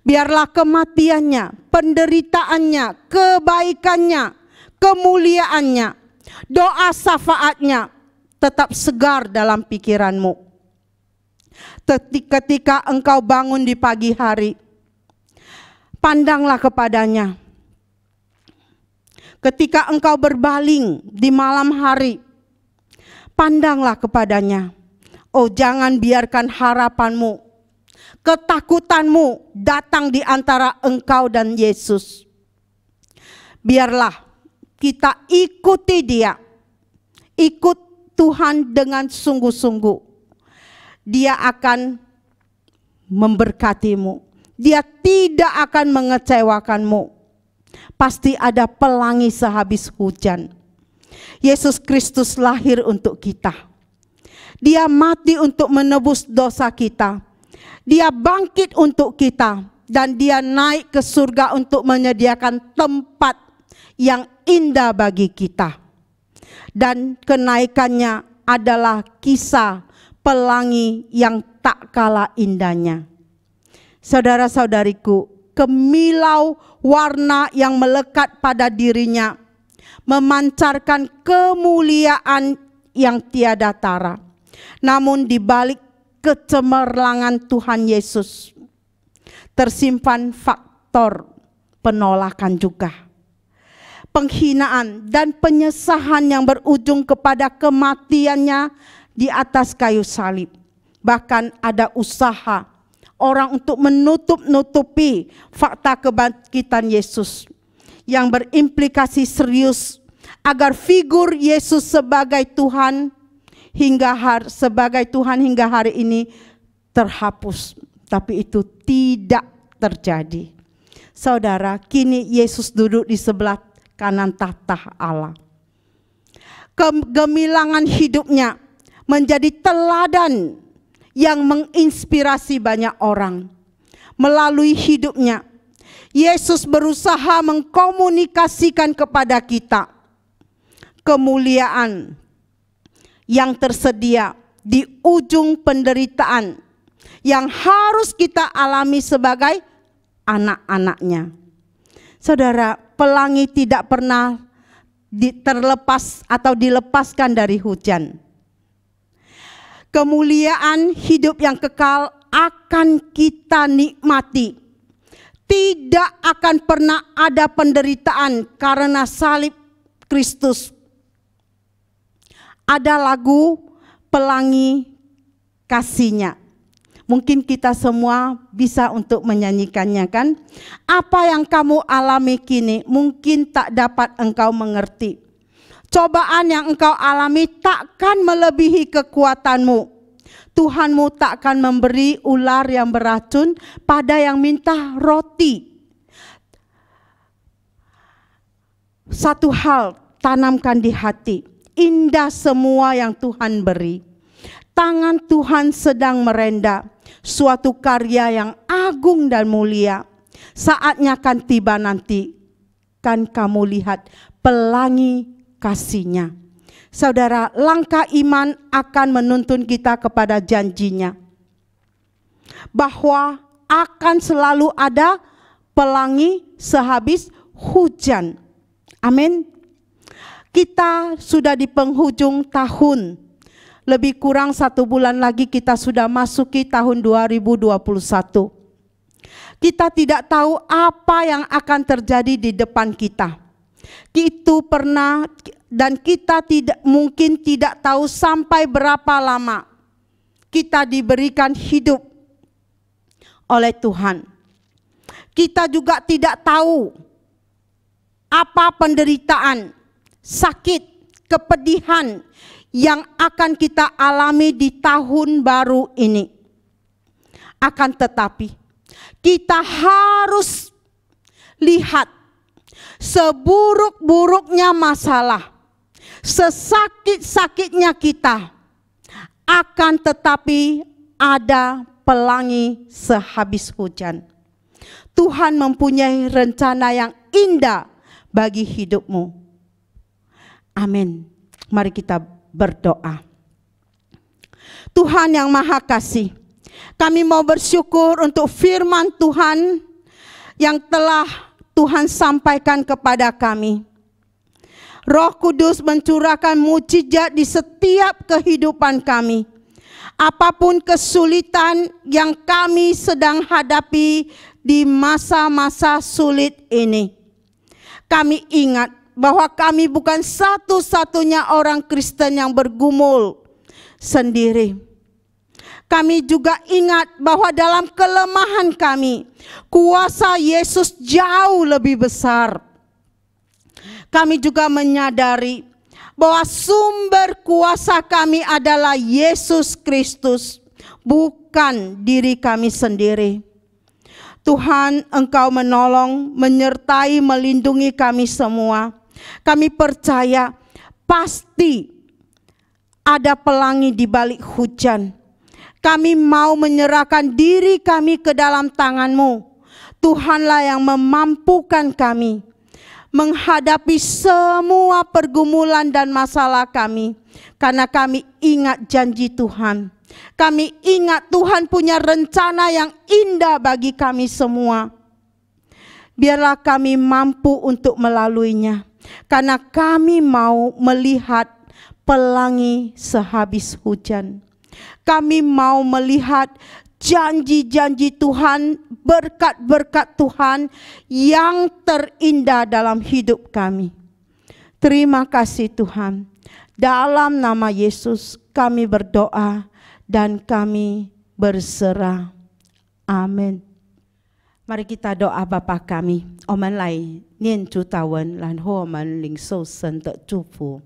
Biarlah kematiannya, penderitaannya, kebaikannya, kemuliaannya, doa syafaatnya tetap segar dalam pikiranmu. Ketika engkau bangun di pagi hari, pandanglah kepadanya. Ketika engkau berbaling di malam hari, pandanglah kepadanya. Oh, jangan biarkan harapanmu, ketakutanmu datang di antara engkau dan Yesus. Biarlah kita ikuti Dia, ikut Tuhan dengan sungguh-sungguh. Dia akan memberkatimu. Dia tidak akan mengecewakanmu. Pasti ada pelangi sehabis hujan. Yesus Kristus lahir untuk kita. Dia mati untuk menebus dosa kita. Dia bangkit untuk kita. Dan Dia naik ke surga untuk menyediakan tempat yang indah bagi kita. Dan kenaikannya adalah kisah pelangi yang tak kalah indahnya. Saudara-saudariku, kemilau warna yang melekat pada dirinya memancarkan kemuliaan yang tiada tara. Namun di balik kecemerlangan Tuhan Yesus tersimpan faktor penolakan juga. Penghinaan dan penyesahan yang berujung kepada kematiannya di atas kayu salib. Bahkan ada usaha orang untuk menutup-nutupi fakta kebangkitan Yesus yang berimplikasi serius agar figur Yesus sebagai Tuhan hingga hari ini terhapus. Tapi itu tidak terjadi. Saudara, kini Yesus duduk di sebelah kanan tahta Allah. Kegemilangan hidupnya menjadi teladan yang menginspirasi banyak orang. Melalui hidupnya, Yesus berusaha mengkomunikasikan kepada kita kemuliaan yang tersedia di ujung penderitaan yang harus kita alami sebagai anak-anaknya. Saudara, pelangi tidak pernah terlepas atau dilepaskan dari hujan. Kemuliaan hidup yang kekal akan kita nikmati. Tidak akan pernah ada penderitaan karena salib Kristus. Ada lagu pelangi kasihnya. Mungkin kita semua bisa untuk menyanyikannya, kan? Apa yang kamu alami kini mungkin tak dapat engkau mengerti. Cobaan yang engkau alami takkan melebihi kekuatanmu. Tuhanmu takkan memberi ular yang beracun pada yang minta roti. Satu hal tanamkan di hati, indah semua yang Tuhan beri. Tangan Tuhan sedang merenda suatu karya yang agung dan mulia. Saatnya kan tiba nanti, kan kamu lihat pelangi kasihnya. Saudara, langkah iman akan menuntun kita kepada janjinya, bahwa akan selalu ada pelangi sehabis hujan. Amin. Kita sudah di penghujung tahun. Lebih kurang 1 bulan lagi kita sudah masuki tahun 2021. Kita tidak tahu apa yang akan terjadi di depan kita. Itu pernah, dan kita mungkin tidak tahu sampai berapa lama kita diberikan hidup oleh Tuhan. Kita juga tidak tahu apa penderitaan, sakit, kepedihan yang akan kita alami di tahun baru ini. Akan tetapi kita harus lihat, seburuk-buruknya masalah, sesakit-sakitnya kita, akan tetapi ada pelangi sehabis hujan. Tuhan mempunyai rencana yang indah bagi hidupmu. Amin. Mari kita berdoa. Tuhan yang Maha Kasih, kami mau bersyukur untuk firman Tuhan yang telah Tuhan sampaikan kepada kami. Roh Kudus mencurahkan mukjizat di setiap kehidupan kami. Apapun kesulitan yang kami sedang hadapi di masa-masa sulit ini, kami ingat bahwa kami bukan satu-satunya orang Kristen yang bergumul sendiri. Kami juga ingat bahwa dalam kelemahan kami, kuasa Yesus jauh lebih besar. Kami juga menyadari bahwa sumber kuasa kami adalah Yesus Kristus, bukan diri kami sendiri. Tuhan, Engkau menolong, menyertai, melindungi kami semua. Kami percaya pasti ada pelangi di balik hujan. Kami mau menyerahkan diri kami ke dalam tangan-Mu. Tuhanlah yang memampukan kami menghadapi semua pergumulan dan masalah kami. Karena kami ingat janji Tuhan. Kami ingat Tuhan punya rencana yang indah bagi kami semua. Biarlah kami mampu untuk melaluinya. Karena kami mau melihat pelangi sehabis hujan. Kami mau melihat janji-janji Tuhan, berkat-berkat Tuhan yang terindah dalam hidup kami. Terima kasih Tuhan. Dalam nama Yesus kami berdoa dan kami berserah. Amin. Mari kita doa Bapa kami. 我们来念主祷文，然后我们领受神的祝福。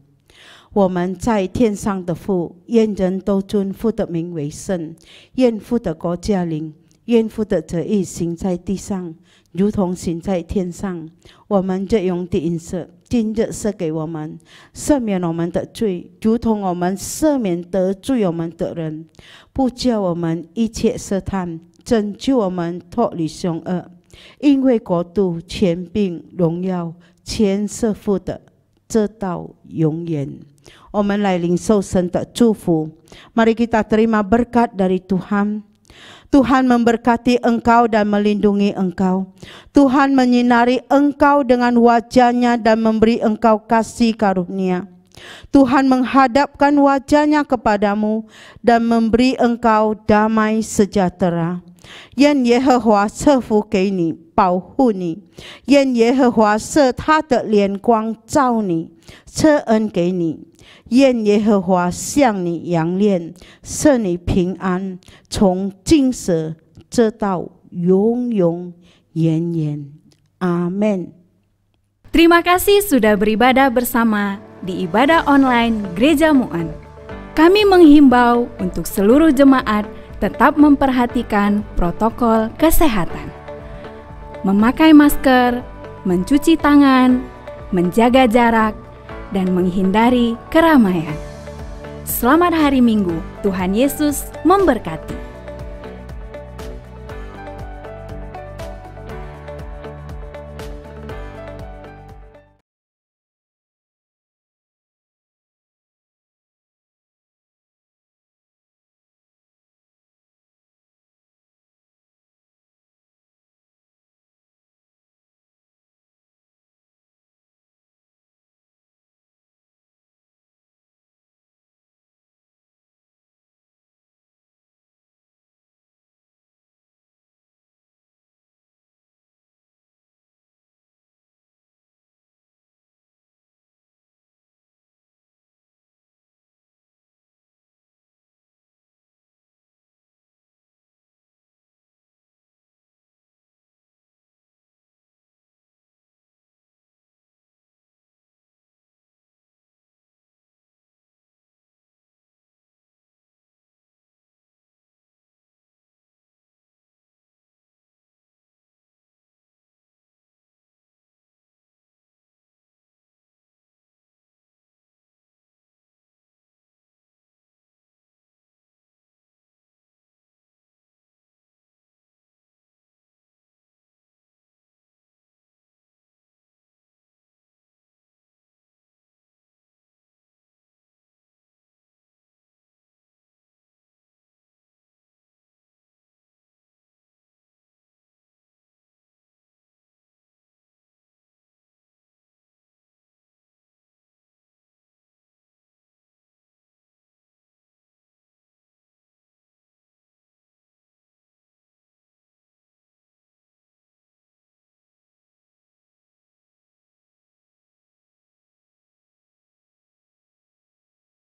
我们在天上的父，愿人都尊父的名为圣，愿父的国降临，愿父的旨意行在地上，如同行在天上。我们日用的饮食，今日赐给我们，赦免我们的罪，如同我们赦免得罪我们的人，不叫我们一切试探，拯救我们脱离凶恶。因为国度、权柄、荣耀，全是父的，直到永远。我们来领受神的祝福。Mari kita terima berkat dari Tuhan. Tuhan memberkati engkau dan melindungi engkau. Tuhan menyinari engkau dengan wajah-Nya dan memberi engkau kasih karunia. Tuhan menghadapkan wajah-Nya kepadamu dan memberi engkau damai sejahtera. 愿耶和华赐福给你，保护你；愿耶和华设他的脸光照你，赐恩给你；愿耶和华向你扬脸，赐你平安，从今时直到永永远远。Amin. Terima kasih sudah beribadah bersama di ibadah online Gereja Mu'an. Kami menghimbau untuk seluruh jemaat tetap memperhatikan protokol kesehatan. Memakai masker, mencuci tangan, menjaga jarak, dan menghindari keramaian. Selamat hari Minggu, Tuhan Yesus memberkati.